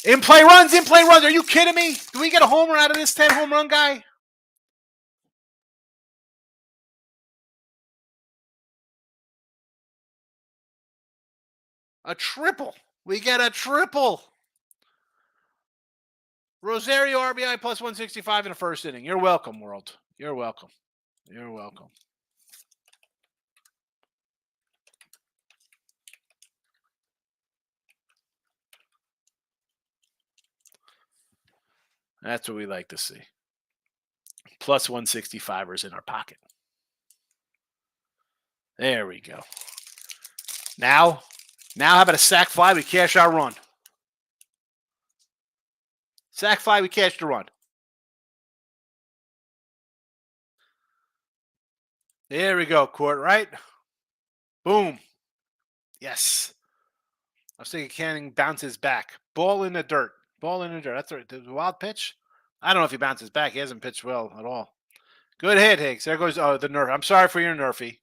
In play runs. Are you kidding me? Do we get a homer out of this 10 home run guy? A triple. We get a triple. Rosario RBI plus 165 in the first inning. You're welcome, world. You're welcome. That's what we like to see. Plus 165ers in our pocket. There we go. Now how about a sac fly? We cash our run. Sac fly, we cash the run. There we go, Court, right? Boom. Yes. I was thinking Canning bounces back. Ball in the dirt. That's the wild pitch. I don't know if he bounces back. He hasn't pitched well at all. Good hit, Higgs. There goes the nerf. I'm sorry for your nerfy.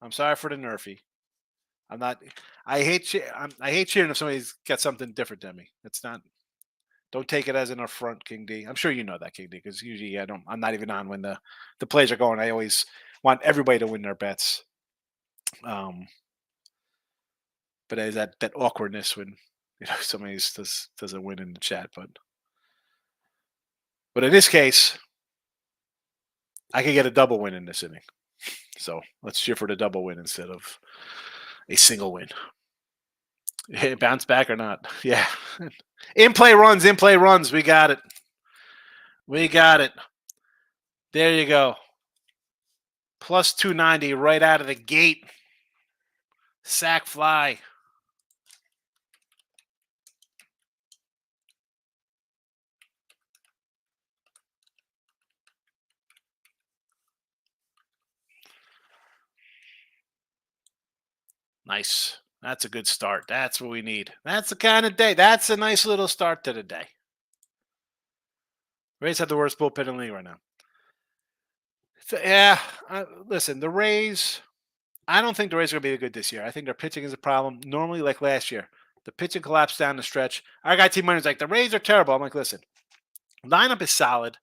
I'm sorry for the nerfy. I hate cheering if somebody's got something different than me. It's not. Don't take it as an affront, King D. I'm sure you know that, King D, because usually I'm not even on when the plays are going. I always want everybody to win their bets. But there's that awkwardness when somebody doesn't win in the chat. But in this case, I could get a double win in this inning. So let's cheer for the double win instead of a single win. Bounce back or not? Yeah. In play runs. We got it. There you go. Plus 290 right out of the gate. Sack fly. Nice. That's a good start. That's what we need. That's the kind of day. That's a nice little start to the day. Rays have the worst bullpen in the league right now. So, yeah. Listen, the Rays, I don't think the Rays are going to be good this year. I think their pitching is a problem. Normally, like last year, the pitching collapsed down the stretch. Our guy T Money's like, the Rays are terrible. I'm like, listen, lineup is solid.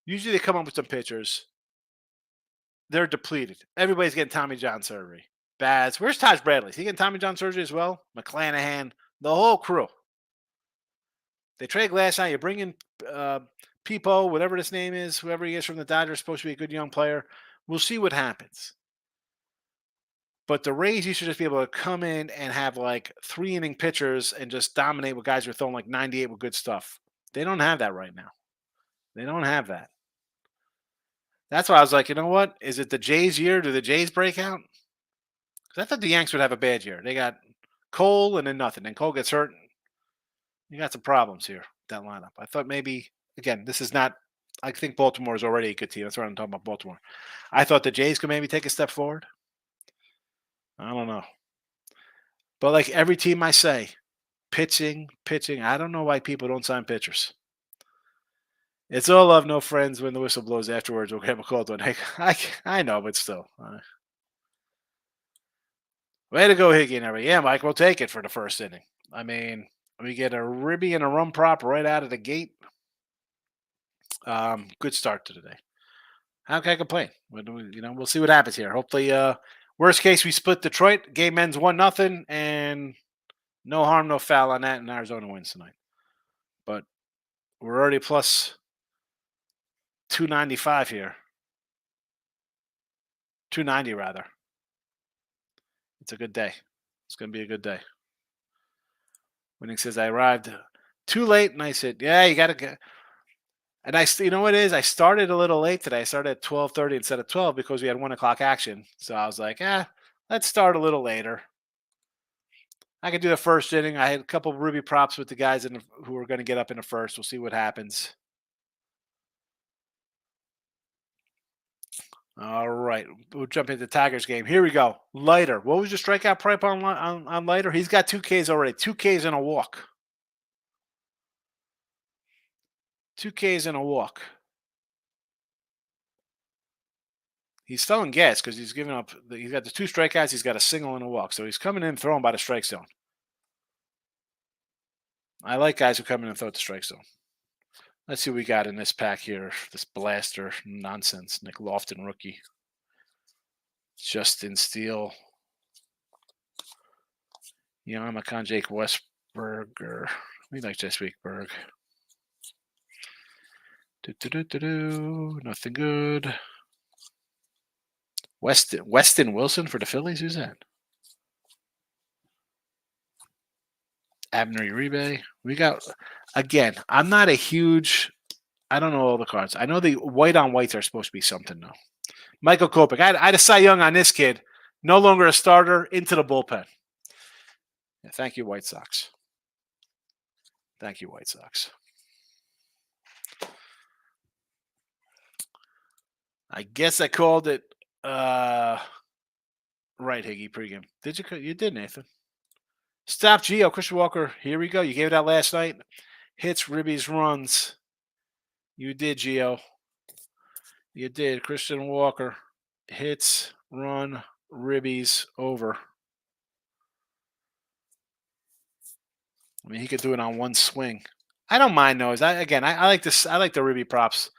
Usually they come up with some pitchers. They're depleted. Everybody's getting Tommy John surgery. Baz. Where's Taj Bradley? Is he getting Tommy John surgery as well? McClanahan. The whole crew. They trade last night. You bring in Peepo, whatever his name is, whoever he is from the Dodgers, supposed to be a good young player. We'll see what happens. But the Rays used to just be able to come in and have like 3-inning pitchers and just dominate with guys who are throwing like 98 with good stuff. They don't have that right now. They don't have that. That's why I was like, you know what? Is it the Jays' year? Do the Jays break out? Because I thought the Yanks would have a bad year. They got Cole and then nothing. And Cole gets hurt. You got some problems here, that lineup. I thought maybe, again, this is not, I think Baltimore is already a good team. That's why I'm talking about Baltimore. I thought the Jays could maybe take a step forward. I don't know. But like every team I say, pitching. I don't know why people don't sign pitchers. It's all love, no friends. When the whistle blows afterwards, we'll have a call to it. I know, but still. Way to go, Higgy and everybody. Yeah, Mike, we'll take it for the first inning. I mean, we get a ribby and a rum prop right out of the gate. Good start to the day. How can I complain? We'll see what happens here. Hopefully, worst case, we split Detroit. Game ends 1-0, and No harm, no foul on that, and Arizona wins tonight. But we're already plus 295 here. 290 rather. It's a good day. It's going to be a good day. Winning says I arrived too late, and I said, "Yeah, you got to get." And you know what it is? I started a little late today. I started at 12:30 instead of 12 because we had 1 o'clock action. So I was like, let's start a little later. I could do the first inning. I had a couple of Ruby props with the guys who were going to get up in the first. We'll see what happens. All right, we'll jump into the Tigers game. Here we go. Leiter. What was your strikeout prep on Leiter? He's got 2Ks already. 2Ks and a walk. 2Ks and a walk. He's selling gas because he's giving up. He's got the 2 strikeouts. He's got a single and a walk. So he's coming in throwing by the strike zone. I like guys who come in and throw at the strike zone. Let's see what we got in this pack here. This blaster nonsense. Nick Lofton rookie. Justin Steele. Yamakan Jake Westberger. We like Jess Weekberg. Nothing good. Weston Wilson for the Phillies? Who's that? Abner Uribe. We got, again, I'm not a huge, I don't know all the cards. I know the white on whites are supposed to be something, though. Michael Kopech. I had a Cy Young on this kid. No longer a starter, into the bullpen. Yeah, thank you, White Sox. Thank you, White Sox. I guess I called it right, Higgy, pregame. Did you? You did, Nathan. Stop Gio, Christian Walker. Here we go. You gave it out last night. Hits, ribbies, runs. You did, Gio. You did. Christian Walker. Hits, run, ribbies, over. I mean, he could do it on one swing. I don't mind those. I like this. I like the ribby props.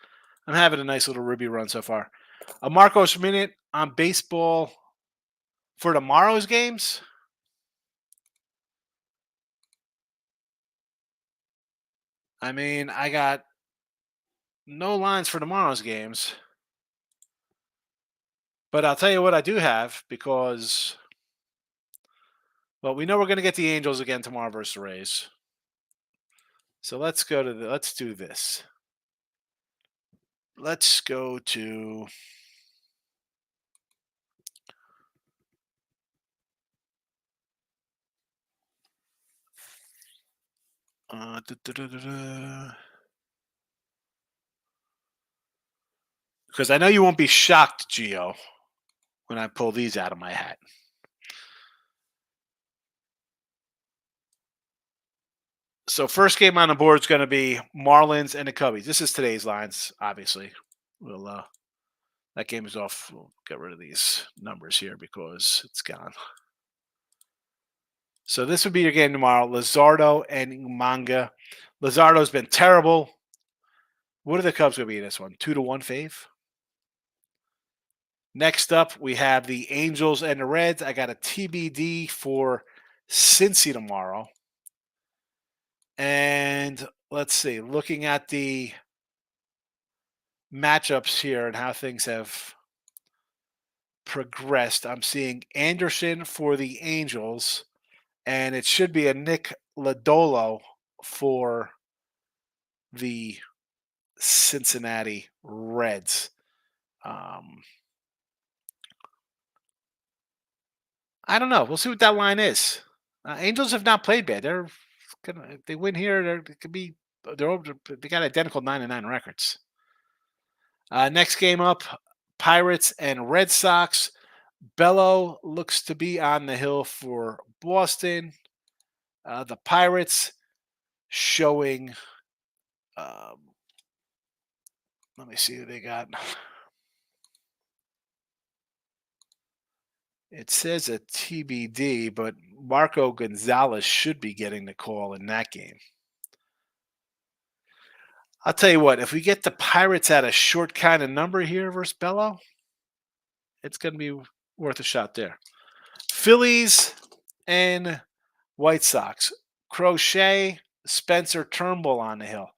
I'm having a nice little ribby run so far. A Marcos minute on baseball for tomorrow's games. I mean, I got no lines for tomorrow's games. But I'll tell you what I do have because, well, we know we're going to get the Angels again tomorrow versus the Rays. So let's do this. Let's go to because I know you won't be shocked, Gio, when I pull these out of my hat. So first game on the board is going to be Marlins and the Cubbies. This is today's lines, obviously. We'll that game is off. We'll get rid of these numbers here because it's gone. So this would be your game tomorrow. Luzardo and Manga. Luzardo's been terrible. What are the Cubs going to be in this one? 2-1 fave. Next up, we have the Angels and the Reds. I got a TBD for Cincy tomorrow. And let's see, looking at the matchups here and how things have progressed, I'm seeing Anderson for the Angels, and it should be a Nick Lodolo for the Cincinnati Reds. I don't know. We'll see what that line is. Angels have not played bad. If they win here, they got identical 9-9 records. Next game up, Pirates and Red Sox. Bello looks to be on the hill for Boston. The Pirates showing. Let me see who they got. It says a TBD, but Marco Gonzalez should be getting the call in that game. I'll tell you what, if we get the Pirates at a short kind of number here versus Bello, it's going to be worth a shot there. Phillies and White Sox. Crochet, Spencer Turnbull on the hill.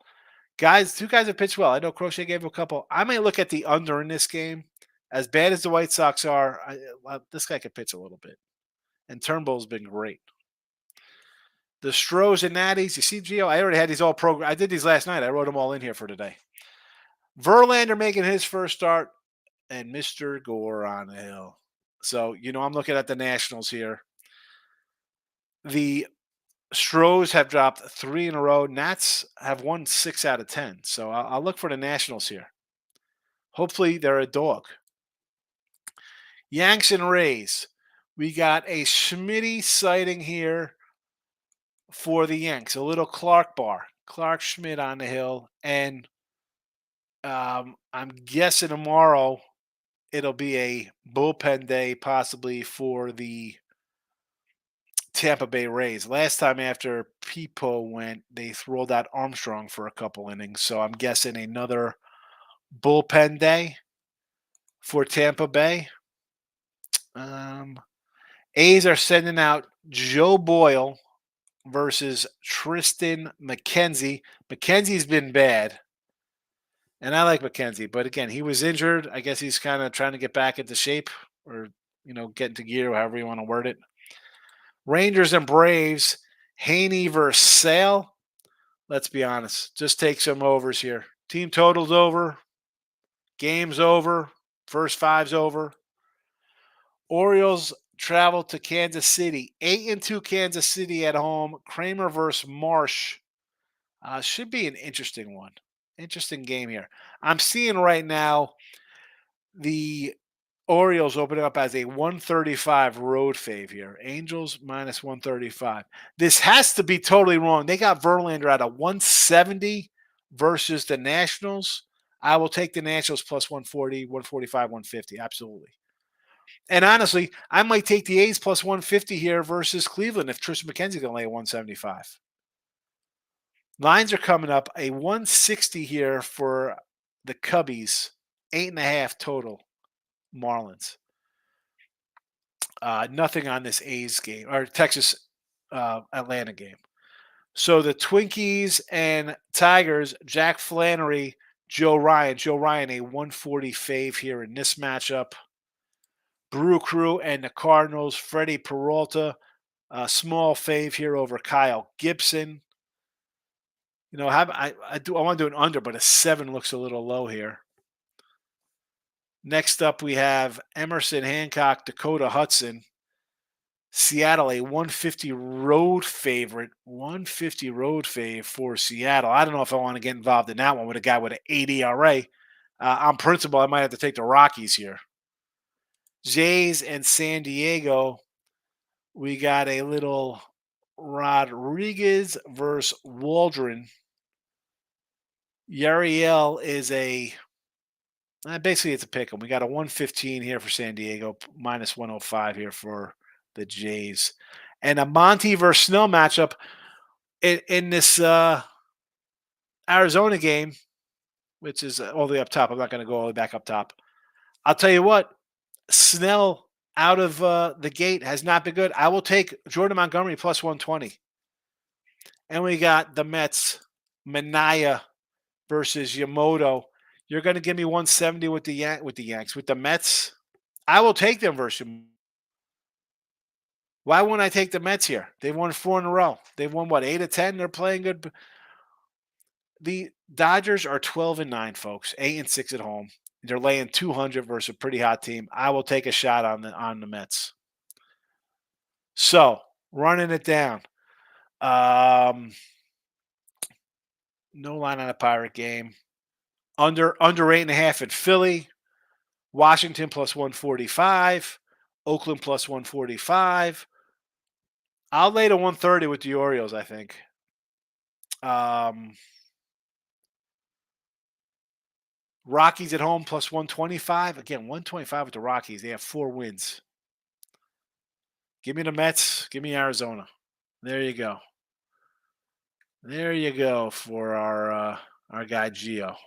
Guys, two guys have pitched well. I know Crochet gave a couple. I may look at the under in this game. As bad as the White Sox are, this guy could pitch a little bit. And Turnbull's been great. The Stros and Natties. You see, Gio, I already had these all programmed. I did these last night. I wrote them all in here for today. Verlander making his first start, and Mr. Gore on the hill. So, I'm looking at the Nationals here. The Stros have dropped 3 in a row. Nats have won 6 out of 10. So I'll look for the Nationals here. Hopefully they're a dog. Yanks and Rays. We got a Schmitty sighting here for the Yanks. A little Clark bar. Clark Schmidt on the hill. And I'm guessing tomorrow it'll be a bullpen day possibly for the Tampa Bay Rays. Last time after Peepo went, they rolled out Armstrong for a couple innings. So I'm guessing another bullpen day for Tampa Bay. A's are sending out Joe Boyle versus Tristan McKenzie. McKenzie's been bad. And I like McKenzie. But again, he was injured. I guess he's kind of trying to get back into shape or, get into gear, however you want to word it. Rangers and Braves, Haney versus Sale. Let's be honest. Just take some overs here. Team total's over. Game's over. First five's over. Orioles travel to Kansas City. 8-2 Kansas City at home. Kramer versus Marsh. Should be an interesting one. Interesting game here. I'm seeing right now the Orioles opening up as a 135 road fave here. Angels minus 135. This has to be totally wrong. They got Verlander at a 170 versus the Nationals. I will take the Nationals plus 140, 145, 150. Absolutely. And honestly, I might take the A's plus 150 here versus Cleveland if Tristan McKenzie's going to lay a 175. Lines are coming up. A 160 here for the Cubbies. 8.5 total. Marlins. Nothing on this A's game or Texas Atlanta game. So the Twinkies and Tigers, Jack Flannery, Joe Ryan. Joe Ryan, a 140 fave here in this matchup. Brew Crew and the Cardinals, Freddie Peralta, a small fave here over Kyle Gibson. I want to do an under, but a 7 looks a little low here. Next up, we have Emerson Hancock, Dakota Hudson. Seattle, a 150 road favorite. 150 road fave for Seattle. I don't know if I want to get involved in that one with a guy with an 8 ERA. On principle, I might have to take the Rockies here. Jays and San Diego. We got a little Rodriguez versus Waldron. Yariel is basically it's a pick 'em. We got a 115 here for San Diego, minus 105 here for the Jays. And a Monty versus Snell matchup in this Arizona game, which is all the way up top. I'm not going to go all the way back up top. I'll tell you what, Snell out of the gate has not been good. I will take Jordan Montgomery plus 120. And we got the Mets, Manaea versus Yamamoto. You're going to give me 170 with the Yanks. With the Mets, I will take them versus Yamamoto. Why wouldn't I take the Mets here? They've won 4 in a row. They've won, 8 of 10? They're playing good. The Dodgers are 12-9, folks. 8-6 at home. They're laying 200 versus a pretty hot team. I will take a shot on the Mets. So, running it down. No line on a Pirate game. Under 8.5 at Philly. Washington plus 145. Oakland plus 145. I'll lay to 130 with the Orioles, I think. Rockies at home plus 125. Again, 125 with the Rockies. They have 4 wins. Give me the Mets. Give me Arizona. There you go. There you go for our guy Gio.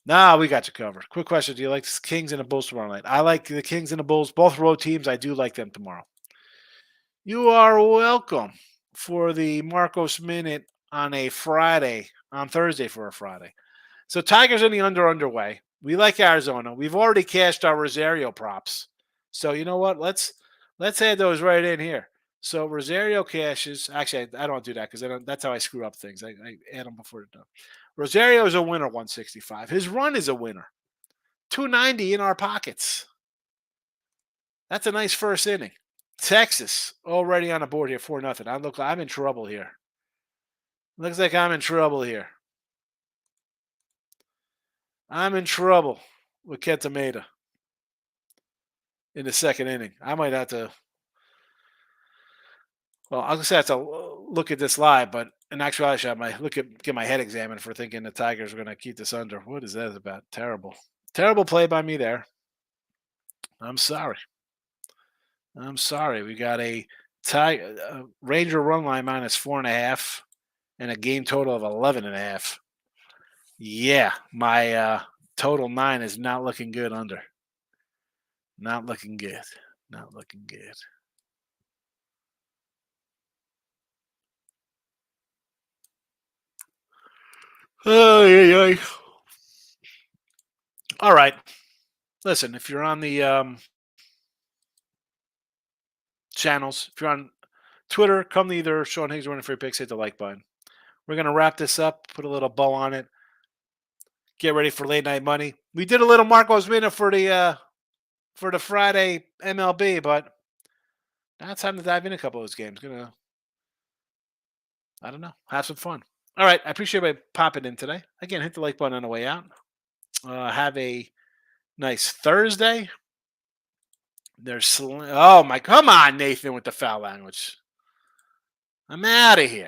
Nah, we got you covered. Quick question. Do you like the Kings and the Bulls tomorrow night? I like the Kings and the Bulls. Both road teams. I do like them tomorrow. You are welcome for the Marcos Minute on a Friday, on Thursday for a Friday. So Tigers in the underway. We like Arizona. We've already cashed our Rosario props. So you know what? Let's add those right in here. So Rosario cashes. Actually, I don't do that because that's how I screw up things. I add them before they're done. Rosario is a winner, 165. His run is a winner, 290 in our pockets. That's a nice first inning. Texas already on the board here, 4-0. I'm in trouble here. Looks like I'm in trouble here. I'm in trouble with Kentameda in the second inning. I might have to. Well, I'll just have to look at this live, but in actuality, I might get my head examined for thinking the Tigers are going to keep this under. What is that about? Terrible, terrible play by me there. I'm sorry. I'm sorry. We got a Ranger run line minus 4.5 and a game total of 11.5. Yeah, my total 9 is not looking good under. Not looking good. Not looking good. Oh, yeah. All right. Listen, if you're on the channels, if you're on Twitter, come to either Sean Higgs or Winning Free Picks, hit the like button. We're going to wrap this up, put a little bow on it, get ready for late night money. We did a little Marcos Minute for the Friday MLB, but now it's time to dive in a couple of those games. I don't know, have some fun. All right, I appreciate everybody popping in today. Again, hit the like button on the way out. Have a nice Thursday. Oh my, come on, Nathan, with the foul language. I'm out of here.